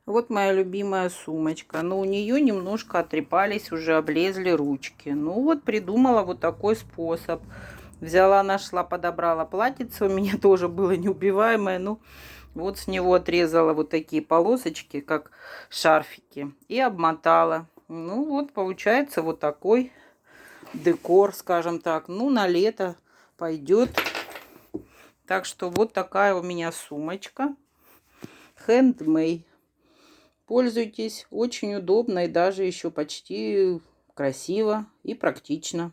Вот моя любимая сумочка. Но у нее немножко отрепались, уже облезли ручки. Ну вот придумала вот такой способ. Взяла, нашла, подобрала платьице. У меня тоже было неубиваемое. Ну вот с него отрезала вот такие полосочки, как шарфики. И обмотала. Ну вот получается вот такой декор, скажем так. Ну на лето пойдет. Так что вот такая у меня сумочка. Handmade. Пользуйтесь, очень удобно и даже еще почти красиво и практично.